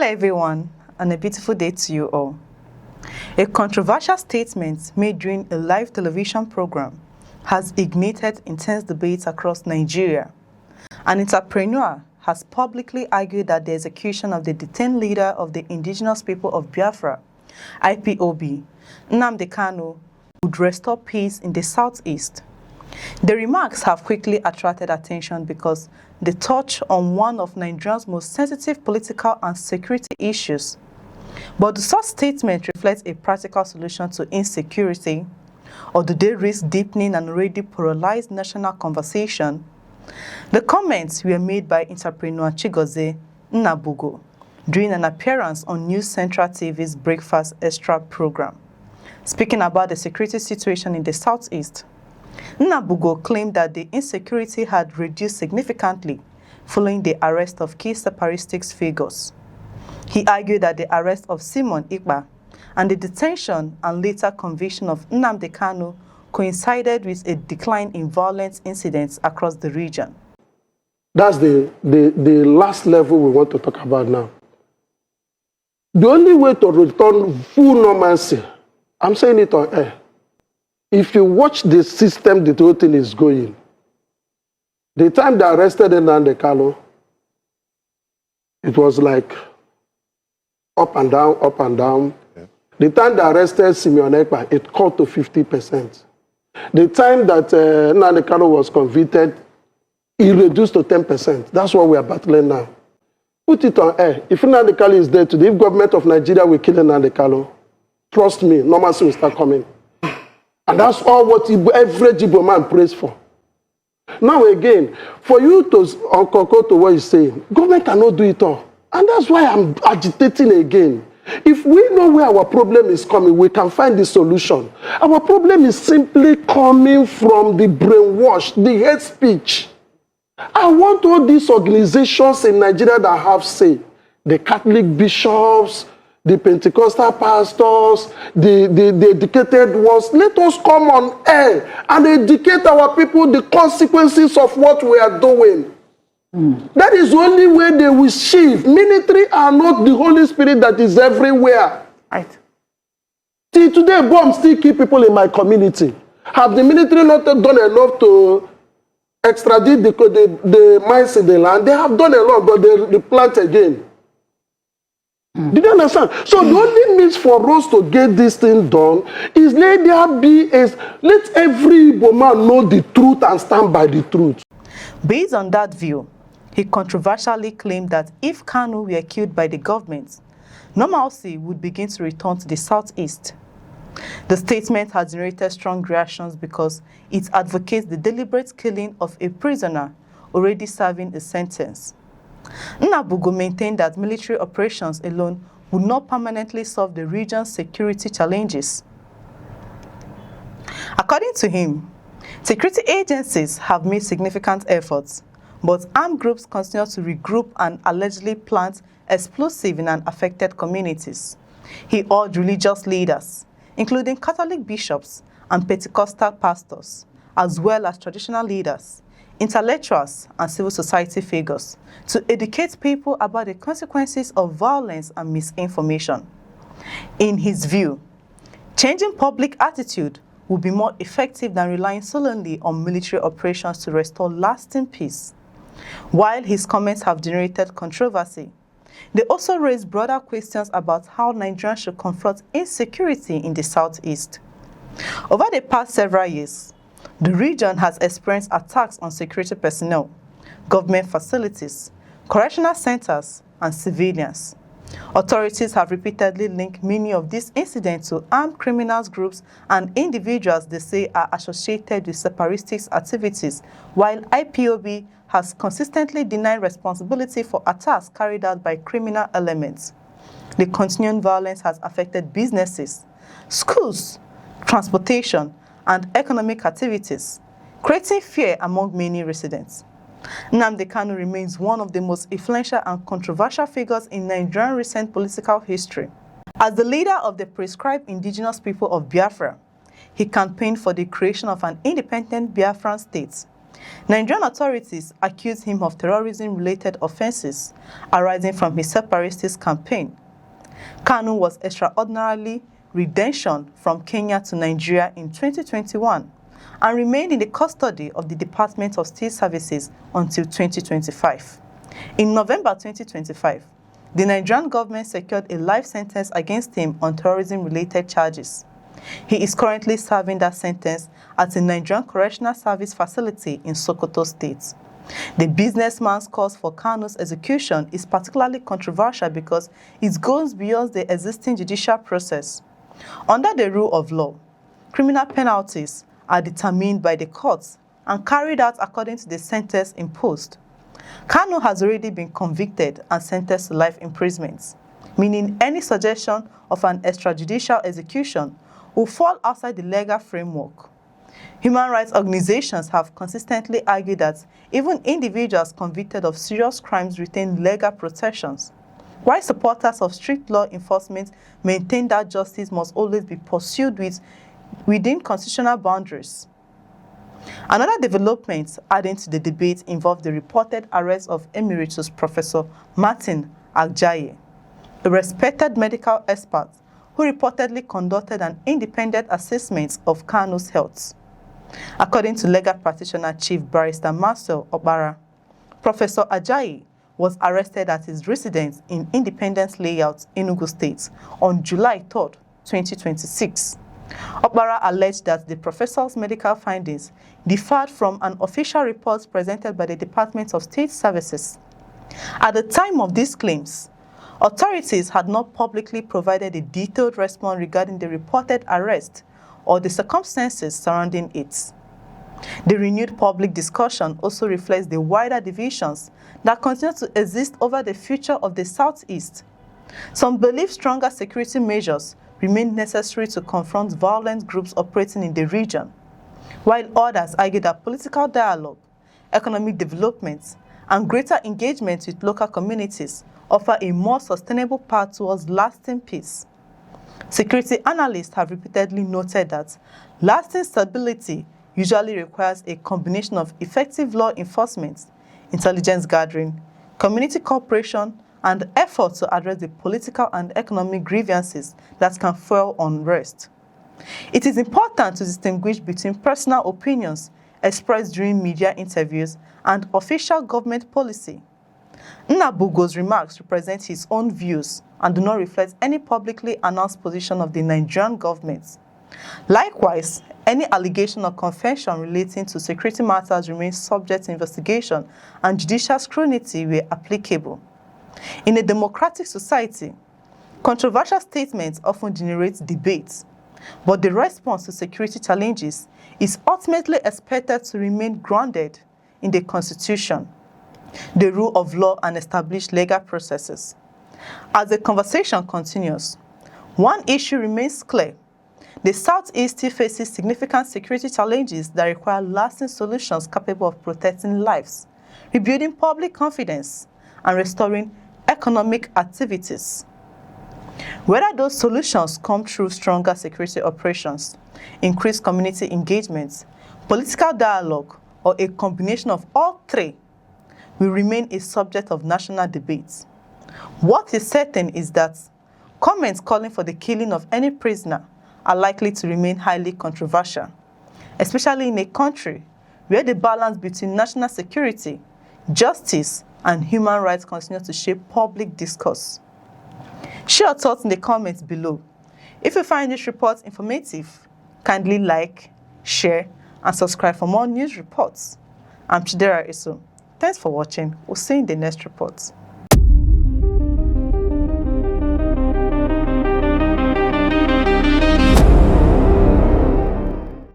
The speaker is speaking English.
Hello everyone, and a beautiful day to you all. A controversial statement made during a live television program has ignited intense debates across Nigeria. An entrepreneur has publicly argued that the execution of the detained leader of the indigenous people of Biafra, IPOB, Nnamdi Kanu, would restore peace in the southeast. The remarks have quickly attracted attention because they touch on one of Nigeria's most sensitive political and security issues. But do such statements reflect a practical solution to insecurity, or do they risk deepening an already polarized national conversation? The comments were made by entrepreneur Chigozie Nnabugo during an appearance on News Central TV's Breakfast Extra program. Speaking about the security situation in the southeast, Nnabugo claimed that the insecurity had reduced significantly following the arrest of key separatist figures. He argued that the arrest of Simon Ikpa and the detention and later conviction of Nnamdi Kanu coincided with a decline in violent incidents across the region. That's the last level we want to talk about now. The only way to return full normalcy, I'm saying it on air, if you watch the system the whole thing is going, the time they arrested Nnamdi Kanu, it was like up and down, up and down. Yeah. The time they arrested Simon Ekpa, it cut to 50%. The time that Nnamdi Kanu was convicted, it reduced to 10%. That's what we are battling now. Put it on air. If Nnamdi Kanu is there today, if government of Nigeria will kill Nnamdi Kanu, trust me, normalcy will start coming. And that's all what every Igbo man prays for. Now again, for you to unconcur to what you're saying, government cannot do it all. And that's why I'm agitating again. If we know where our problem is coming, we can find the solution. Our problem is simply coming from the brainwash, the hate speech. I want all these organizations in Nigeria that have say, the Catholic bishops, the Pentecostal pastors, the educated ones, let us come on air and educate our people the consequences of what we are doing. That is the only way they will shift. Military are not the Holy Spirit that is everywhere. Right. Till today, bombs still kill people in my community. Have the military not done enough to extradite the mines in the land? They have done a lot, but they plant again. Did you understand? So the only means for us to get this thing done is let every Igbo man know the truth and stand by the truth. Based on that view, he controversially claimed that if Kanu were killed by the government, normalcy would begin to return to the southeast. The statement has generated strong reactions because it advocates the deliberate killing of a prisoner already serving a sentence. Nnabugo maintained that military operations alone would not permanently solve the region's security challenges. According to him, security agencies have made significant efforts, but armed groups continue to regroup and allegedly plant explosives in affected communities. He urged religious leaders, including Catholic bishops and Pentecostal pastors, as well as traditional leaders, intellectuals, and civil society figures, to educate people about the consequences of violence and misinformation. In his view, changing public attitude would be more effective than relying solely on military operations to restore lasting peace. While his comments have generated controversy, they also raise broader questions about how Nigerians should confront insecurity in the southeast. Over the past several years, the region has experienced attacks on security personnel, government facilities, correctional centers, and civilians. Authorities have repeatedly linked many of these incidents to armed criminals groups and individuals they say are associated with separatist activities, while IPOB has consistently denied responsibility for attacks carried out by criminal elements. The continuing violence has affected businesses, schools, transportation, and economic activities, creating fear among many residents. Nnamdi Kanu remains one of the most influential and controversial figures in Nigerian recent political history. As the leader of the prescribed indigenous people of Biafra, he campaigned for the creation of an independent Biafran state, Nigerian authorities accuse him of terrorism-related offenses arising from his separatist campaign. Kanu was extraordinarily redentioned from Kenya to Nigeria in 2021 and remained in the custody of the Department of State Services until 2025. In November 2025, the Nigerian government secured a life sentence against him on terrorism-related charges. He is currently serving that sentence at a Nigerian Correctional Service facility in Sokoto State. The businessman's cause for Kanu's execution is particularly controversial because it goes beyond the existing judicial process. Under the rule of law, criminal penalties are determined by the courts and carried out according to the sentence imposed. Kanu has already been convicted and sentenced to life imprisonment, meaning any suggestion of an extrajudicial execution will fall outside the legal framework. Human rights organizations have consistently argued that even individuals convicted of serious crimes retain legal protections, while supporters of strict law enforcement maintain that justice must always be pursued within constitutional boundaries. Another development adding to the debate involved the reported arrest of Emeritus Professor Martin Agjaye, a respected medical expert who reportedly conducted an independent assessment of Kanu's health. According to legal practitioner Chief Barrister Marcel Obara, Professor Ajayi was arrested at his residence in Independence Layout, Enugu State on July 3, 2026. Obara alleged that the professor's medical findings differed from an official report presented by the Department of State Services. At the time of these claims, authorities had not publicly provided a detailed response regarding the reported arrest or the circumstances surrounding it. The renewed public discussion also reflects the wider divisions that continue to exist over the future of the Southeast. Some believe stronger security measures remain necessary to confront violent groups operating in the region, while others argue that political dialogue, economic development, and greater engagement with local communities offer a more sustainable path towards lasting peace. Security analysts have repeatedly noted that lasting stability usually requires a combination of effective law enforcement, intelligence gathering, community cooperation, and efforts to address the political and economic grievances that can fuel unrest. It is important to distinguish between personal opinions expressed during media interviews and official government policy. Nnabugo's remarks represent his own views and do not reflect any publicly announced position of the Nigerian government. Likewise, any allegation or confession relating to security matters remains subject to investigation and judicial scrutiny where applicable. In a democratic society, controversial statements often generate debates, but the response to security challenges is ultimately expected to remain grounded in the Constitution, the rule of law, and established legal processes. As the conversation continues, one issue remains clear. The Southeast still faces significant security challenges that require lasting solutions capable of protecting lives, rebuilding public confidence, and restoring economic activities. Whether those solutions come through stronger security operations, increased community engagement, political dialogue, or a combination of all three, will remain a subject of national debate. What is certain is that comments calling for the killing of any prisoner are likely to remain highly controversial, especially in a country where the balance between national security, justice, and human rights continue to shape public discourse. Share your thoughts in the comments below. If you find this report informative, kindly like, share, and subscribe for more news reports. I'm Chidera Isu. Thanks for watching. We'll see you in the next report.